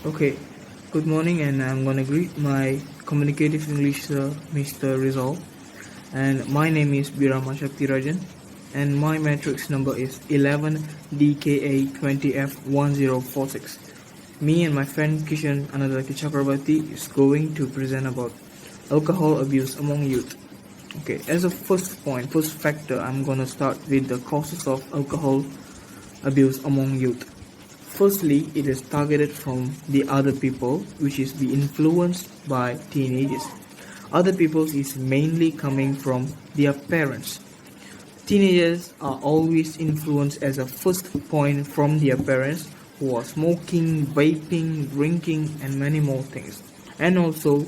Okay, good morning, and I'm gonna greet my communicative English sir, Mr. Rizal. And my name is Birama Shakti Rajan, and my matrix number is 11DKA20F1046. Me and my friend Kishan Anadaki Chakrabarti is going to present about alcohol abuse among youth. Okay, as a first factor, I'm gonna start with the causes of alcohol abuse among youth. Firstly, it is targeted from the other people, which is be influenced by teenagers. Other people is mainly coming from their parents. Teenagers are always influenced as a first point from their parents, who are smoking, vaping, drinking, and many more things. And also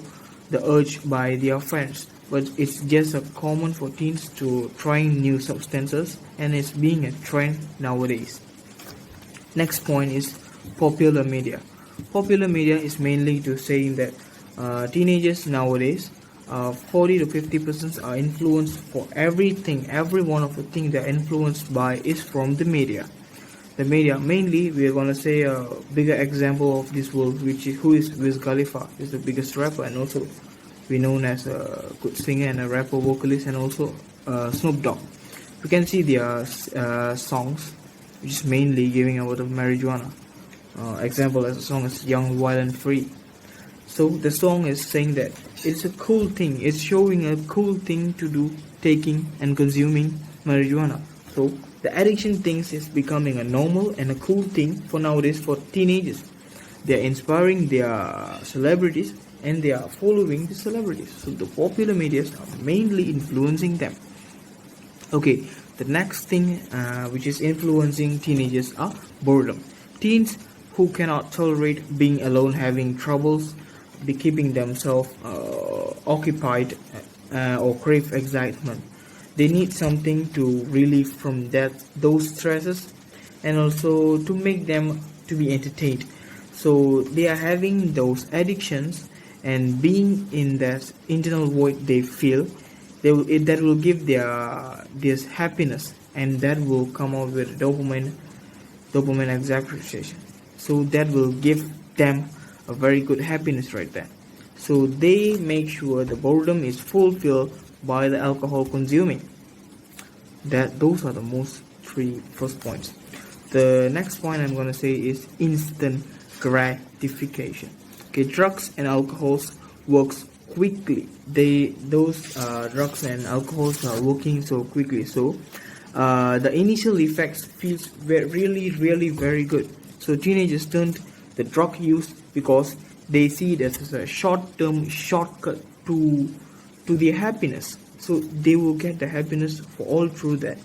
the urge by their friends. But it's just a common for teens to trying new substances, and it's being a trend nowadays. Next point is popular media. Popular media is mainly to saying that teenagers nowadays, 40 to 50% are influenced for everything. Every one of the things they're influenced by is from the media. The media mainly, we are gonna say a bigger example of this world, which is who is Wiz Khalifa, is the biggest rapper, and also we known as a good singer and a rapper, vocalist, and also Snoop Dogg. You can see their songs, which is mainly giving out of marijuana. Example as a song is Young, Wild and Free. So the song is saying that it's a cool thing, it's showing a cool thing to do, taking and consuming marijuana. So the addiction things is becoming a normal and a cool thing for nowadays for teenagers. They are inspiring their celebrities and they are following the celebrities. So the popular media are mainly influencing them. Okay, the next thing which is influencing teenagers are boredom. Teens who cannot tolerate being alone, having troubles, be keeping themselves occupied or crave excitement. They need something to relieve from those stresses, and also to make them to be entertained. So they are having those addictions, and being in that internal void they feel, that will give this happiness, and that will come out with dopamine exaggeration. So that will give them a very good happiness right there. So they make sure the boredom is fulfilled by the alcohol consuming. Those are the most three first points. The next point I'm gonna say is instant gratification. Okay, drugs and alcohols works quickly. Those drugs and alcohols are working so quickly. So the initial effects feels really very good. So teenagers turned the drug use because they see it as a short-term shortcut to their happiness. So they will get the happiness for all through that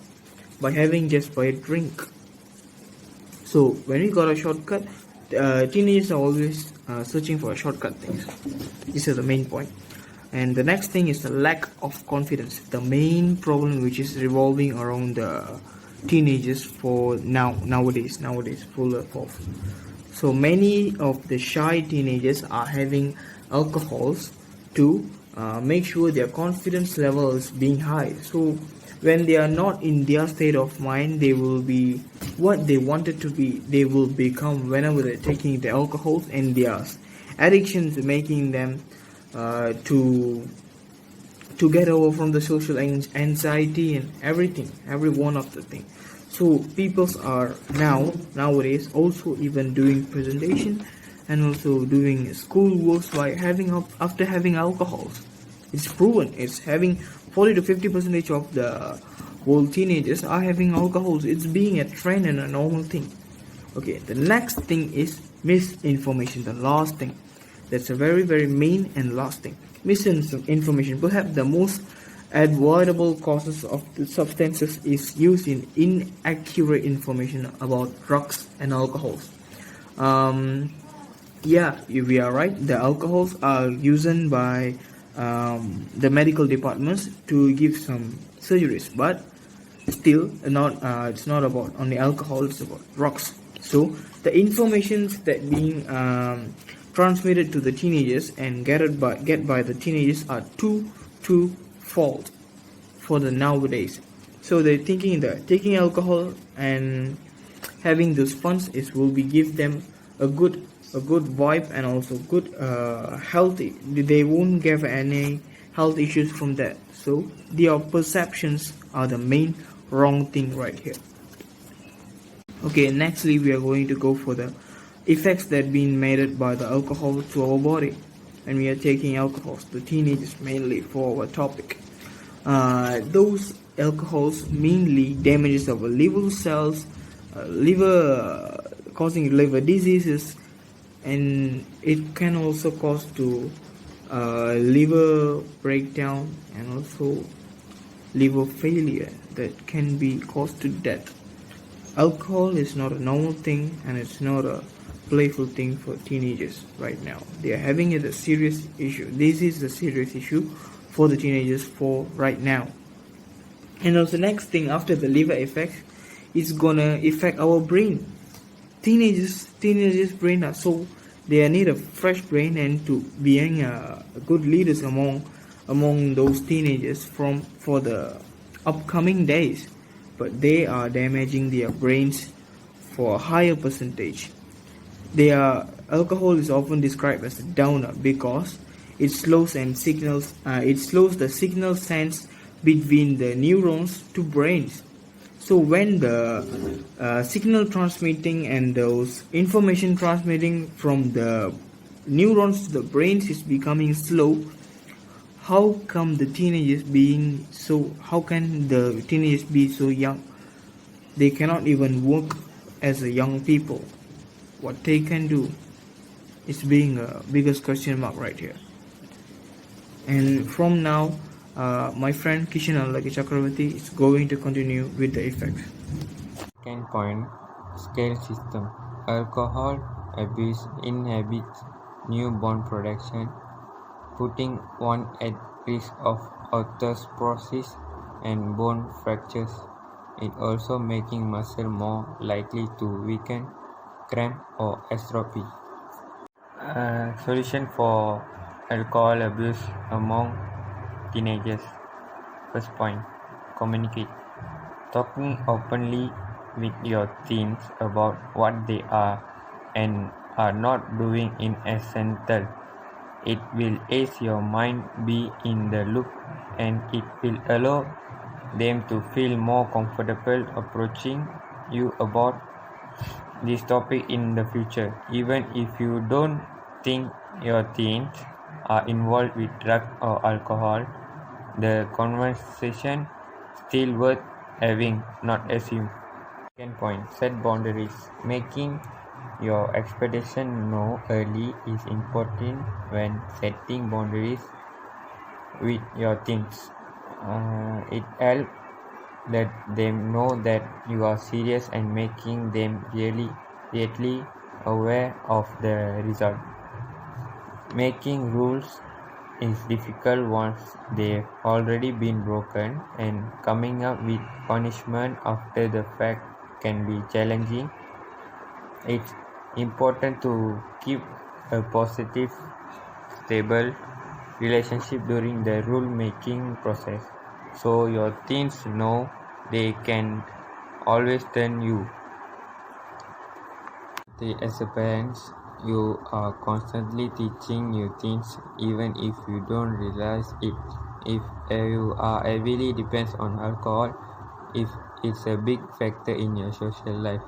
by having just by a drink. So when you got a shortcut, teenagers are always searching for a shortcut things. This is the main point. And the next thing is the lack of confidence. The main problem which is revolving around the teenagers for nowadays full of. So many of the shy teenagers are having alcohols to make sure their confidence level is being high. So when they are not in their state of mind, they will be what they wanted to be. They will become whenever they're taking the alcohols, and their addictions making them to get over from the social anxiety and every one of the thing. So peoples are nowadays also even doing presentation and also doing school works by after having alcohols. It's proven. It's having 40 to 50% of the world teenagers are having alcohols. It's being a trend and a normal thing. Okay, the next thing is misinformation. The last thing. That's a very main and last thing. Misinformation. Perhaps the most avoidable causes of the substances is used in inaccurate information about drugs and alcohols. Yeah, we are right. The alcohols are used by the medical departments to give some surgeries, but still it's not about only alcohol, it's about drugs. So the informations that being transmitted to the teenagers and get by the teenagers are too fault for the nowadays. So they're thinking that taking alcohol and having those funds will be give them a good a good vibe and also good healthy. They won't get any health issues from that. So their perceptions are the main wrong thing right here. Okay, nextly we are going to go for the effects that being made by the alcohol to our body, and we are taking alcohols, the teenagers mainly for our topic. Those alcohols mainly damages our liver cells, causing liver diseases, and it can also cause to liver breakdown and also liver failure that can be caused to death. Alcohol is not a normal thing and it's not a playful thing for teenagers right now. They are having it a serious issue. This is a serious issue for the teenagers for right now. And also next thing after the liver effect is gonna affect our brain. Teenagers brain are so they need a fresh brain and to being a good leaders among those teenagers for the upcoming days, but they are damaging their brains for a higher percentage. Alcohol is often described as a downer because it slows the signal sense between the neurons to brains. So when the signal transmitting and those information transmitting from the neurons to the brains is becoming slow, how can the teenagers be so young? They cannot even work as a young people. What they can do is being a biggest question mark right here. And from now, my friend Kishan Alagi Chakravarti is going to continue with the effects. Second point, scale system. Alcohol abuse inhibits newborn production, putting one at risk of osteoporosis and bone fractures. It also making muscle more likely to weaken, cramp or atrophy. Solution for alcohol abuse among teenagers. First point, communicate. Talking openly with your teens about what they are and are not doing is essential. It will aid your mind be in the loop and it will allow them to feel more comfortable approaching you about this topic in the future. Even if you don't think your teens are involved with drug or alcohol, the conversation still worth having, not assume. Second point, set boundaries. Making your expectation known early is important when setting boundaries with your teens. It helps let them know that you are serious and making them really aware of the result. Making rules is difficult once they've already been broken, and coming up with punishment after the fact can be challenging. It's important to keep a positive, stable relationship during the rule-making process, so your teens know they can always turn you. As a parent, you are constantly teaching your teens, even if you don't realize it. If you are heavily dependent on alcohol, if it's a big factor in your social life,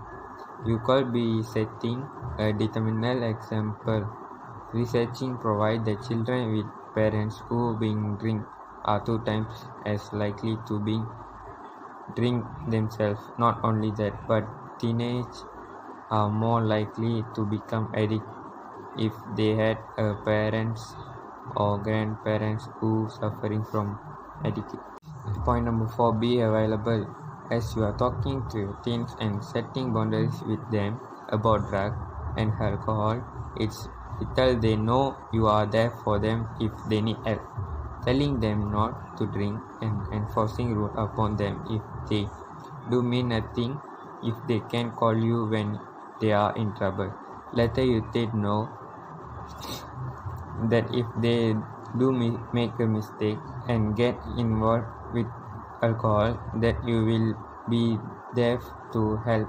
you could be setting a detrimental example. Researching provides that children with parents who drink are 2 times as likely to drink themselves. Not only that, but teenagers are more likely to become addicts if they had parents or grandparents who suffering from addiction. Point number 4, be available. As you are talking to your teens and setting boundaries with them about drug and alcohol, it's vital they know you are there for them if they need help. Telling them not to drink and enforcing rules upon them if they do mean nothing. If they can call you when they are in trouble. Later you did know that if they do make a mistake and get involved with alcohol, that you will be there to help.